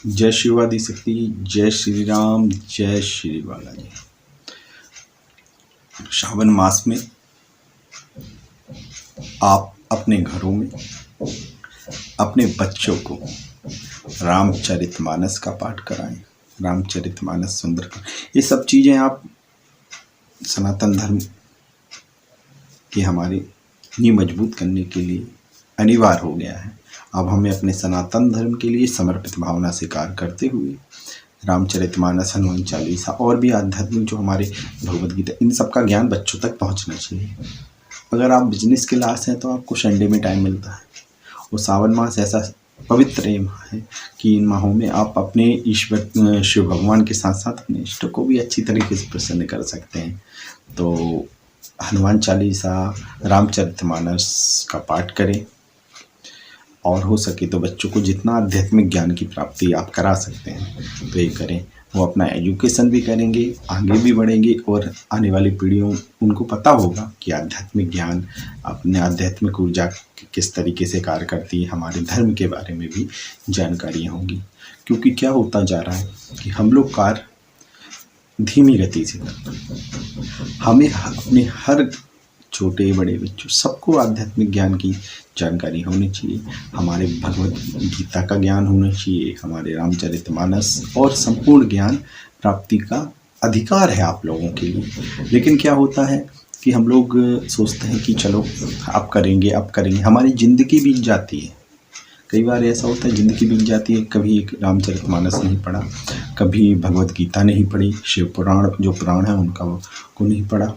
जय शिवादि शक्ति, जय श्री राम, जय श्री बालाजी। श्रावण मास में आप अपने घरों में अपने बच्चों को रामचरितमानस का पाठ कराएं। रामचरितमानस सुंदरकांड, ये सब चीज़ें आप सनातन धर्म की हमारी नींव मजबूत करने के लिए अनिवार्य हो गया है। अब हमें अपने सनातन धर्म के लिए समर्पित भावना से कार्य करते हुए रामचरितमानस, हनुमान चालीसा और भी आध्यात्मिक जो हमारे भगवद गीता, इन सब का ज्ञान बच्चों तक पहुंचना चाहिए। अगर आप बिजनेस क्लास हैं तो आपको संडे में टाइम मिलता है। और सावन मास ऐसा पवित्र माह है कि इन माहों में आप अपने ईश्वर शिव भगवान के साथ साथ अपने इष्ट को भी अच्छी तरीके से प्रसन्न कर सकते हैं। तो हनुमान चालीसा, रामचरितमानस का पाठ करें और हो सके तो बच्चों को जितना आध्यात्मिक ज्ञान की प्राप्ति आप करा सकते हैं तो ये करें। वो अपना एजुकेशन भी करेंगे, आगे भी बढ़ेंगे और आने वाली पीढ़ियों उनको पता होगा कि आध्यात्मिक ज्ञान, अपने आध्यात्मिक ऊर्जा किस तरीके से कार्य करती है, हमारे धर्म के बारे में भी जानकारियाँ होंगी। क्योंकि क्या होता जा रहा है कि हम लोग कार्य धीमी गति से करते हैं। हमें अपने हर छोटे बड़े बच्चों सबको आध्यात्मिक ज्ञान की जानकारी होनी चाहिए। हमारे भगवद गीता का ज्ञान होना चाहिए, हमारे रामचरितमानस और संपूर्ण ज्ञान प्राप्ति का अधिकार है आप लोगों के लिए। लेकिन क्या होता है कि हम लोग सोचते हैं कि चलो अब करेंगे, हमारी ज़िंदगी बीत जाती है। कई बार ऐसा होता है ज़िंदगी बीत जाती है, कभी एक रामचरितमानस नहीं पढ़ा, कभी भगवद गीता नहीं पढ़ी, शिव पुराण जो पुराण है उनका को नहीं पढ़ा।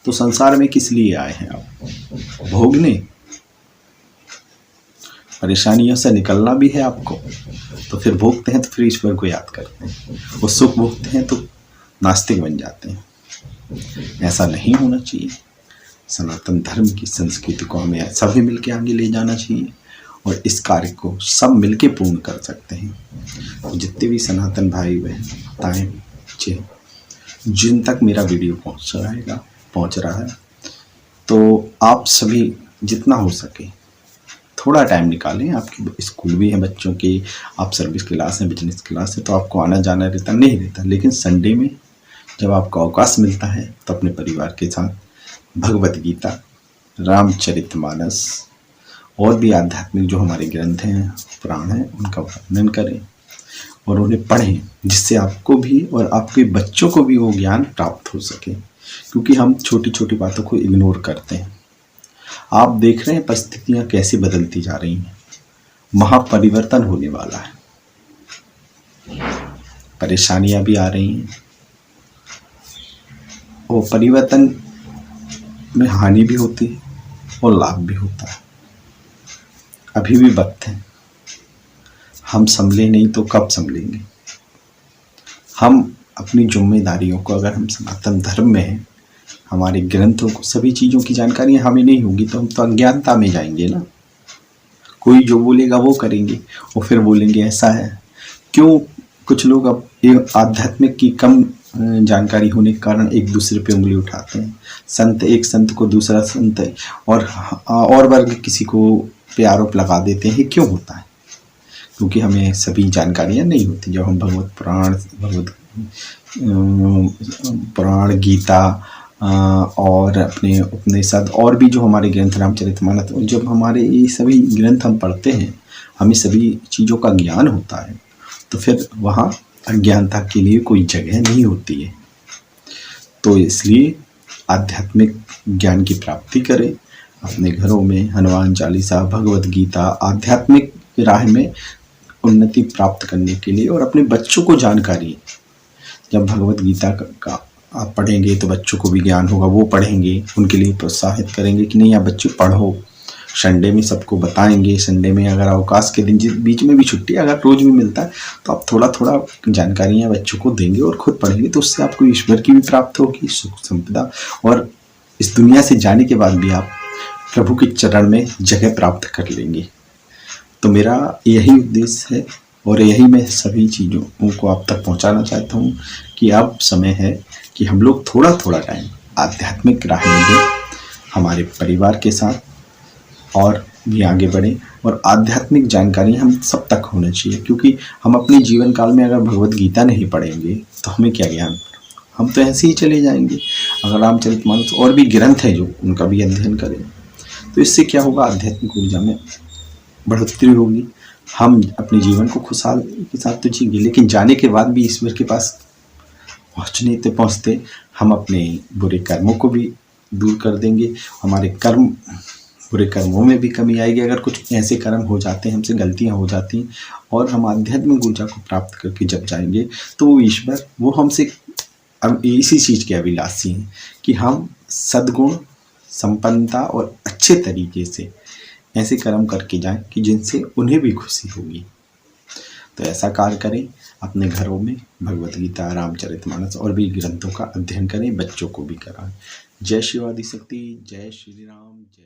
तो संसार में किस लिए आए हैं आप? भोगने, परेशानियों से निकलना भी है आपको। तो फिर भोगते हैं तो फिर ईश्वर को याद करते हैं, वो सुख भोगते हैं तो नास्तिक बन जाते हैं। ऐसा नहीं होना चाहिए। सनातन धर्म की संस्कृति को हमें सभी मिलके आगे ले जाना चाहिए और इस कार्य को सब मिलके पूर्ण कर सकते हैं। तो जितने भी सनातन भाई बहन बताएं बच्चे जिन तक मेरा वीडियो पहुंच रहा है, तो आप सभी जितना हो सके थोड़ा टाइम निकालें। आपकी स्कूल भी है बच्चों के, आप सर्विस क्लास है, बिजनेस क्लास है, तो आपको आना जाना नहीं रहता। लेकिन संडे में जब आपको अवकाश मिलता है तो अपने परिवार के साथ भगवद गीता, रामचरितमानस और भी आध्यात्मिक जो हमारे ग्रंथ हैं, पुराण हैं, उनका वर्णन करें और उन्हें पढ़ें, जिससे आपको भी और आपके बच्चों को भी वो ज्ञान प्राप्त हो सके। क्योंकि हम छोटी छोटी बातों को इग्नोर करते हैं। आप देख रहे हैं परिस्थितियां कैसे बदलती जा रही हैं। महापरिवर्तन होने वाला है, परेशानियां भी आ रही हैं और परिवर्तन में हानि भी होती है और लाभ भी होता है। अभी भी वक्त है, हम संभले नहीं तो कब संभलेंगे। हम अपनी जिम्मेदारियों को, अगर हम सनातन धर्म में हैं, हमारे ग्रंथों को, सभी चीज़ों की जानकारी हमें नहीं होगी तो हम तो अज्ञानता में जाएंगे ना। कोई जो बोलेगा वो करेंगे और फिर बोलेंगे ऐसा है। क्यों कुछ लोग अब ये आध्यात्मिक की कम जानकारी होने के कारण एक दूसरे पे उंगली उठाते हैं। संत, एक संत को दूसरा संत और वर्ग किसी को पे आरोप लगा देते हैं। क्यों होता है? क्योंकि हमें सभी जानकारियाँ नहीं होती। जब हम भगवत पुराण, गीता और अपने उपनिषद और भी जो हमारे ग्रंथ रामचरितमानस, जब हमारे ये सभी ग्रंथ हम पढ़ते हैं, हमें सभी चीज़ों का ज्ञान होता है, तो फिर वहाँ अज्ञानता के लिए कोई जगह नहीं होती है। तो इसलिए आध्यात्मिक ज्ञान की प्राप्ति करें अपने घरों में। हनुमान चालीसा, भगवद गीता, आध्यात्मिक राह में उन्नति प्राप्त करने के लिए और अपने बच्चों को जानकारी, जब भगवद गीता का आप पढ़ेंगे तो बच्चों को भी ज्ञान होगा, वो पढ़ेंगे, उनके लिए प्रोत्साहित करेंगे कि नहीं आप बच्चे पढ़ो। संडे में सबको बताएंगे। संडे में अगर अवकाश के दिन बीच में भी छुट्टी अगर रोज भी मिलता है तो आप थोड़ा थोड़ा जानकारियाँ बच्चों को देंगे और खुद पढ़ेंगे, तो उससे आपको ईश्वर की भी प्राप्त होगी, सुख संपदा, और इस दुनिया से जाने के बाद भी आप प्रभु के चरण में जगह प्राप्त कर लेंगे। तो मेरा यही उद्देश्य है और यही मैं सभी चीज़ों को आप तक पहुंचाना चाहता हूं कि अब समय है कि हम लोग थोड़ा थोड़ा टाइम आध्यात्मिक राह में दें हमारे परिवार के साथ और भी आगे बढ़ें और आध्यात्मिक जानकारी हम सब तक होना चाहिए, क्योंकि हम अपने जीवन काल में अगर भगवत गीता नहीं पढ़ेंगे तो हमें क्या ज्ञान, हम तो ऐसे ही चले जाएंगे। अगर रामचरितमानस और भी ग्रंथ हैं जो उनका भी अध्ययन करें तो इससे क्या होगा, आध्यात्मिक ऊर्जा में बढ़ोतरी होगी। हम अपने जीवन को खुशहाल के साथ तो जिएंगे, लेकिन जाने के बाद भी ईश्वर के पास पहुँचने पहुँचते हम अपने बुरे कर्मों को भी दूर कर देंगे। हमारे कर्म, बुरे कर्मों में भी कमी आएगी। अगर कुछ ऐसे कर्म हो जाते हैं, हमसे गलतियां हो जाती हैं और हम आध्यात्मिक ऊर्जा को प्राप्त करके जब जाएंगे तो वो ईश्वर, वो हमसे अब इसी चीज़ के अभिलाषी हैं कि हम सद्गुण, संपन्नता और अच्छे तरीके से ऐसे कर्म करके जाएं कि जिनसे उन्हें भी खुशी होगी। तो ऐसा कार्य करें, अपने घरों में भगवत गीता, रामचरितमानस और भी ग्रंथों का अध्ययन करें, बच्चों को भी कराएं। जय शिव आदिशक्ति, जय श्री राम, जय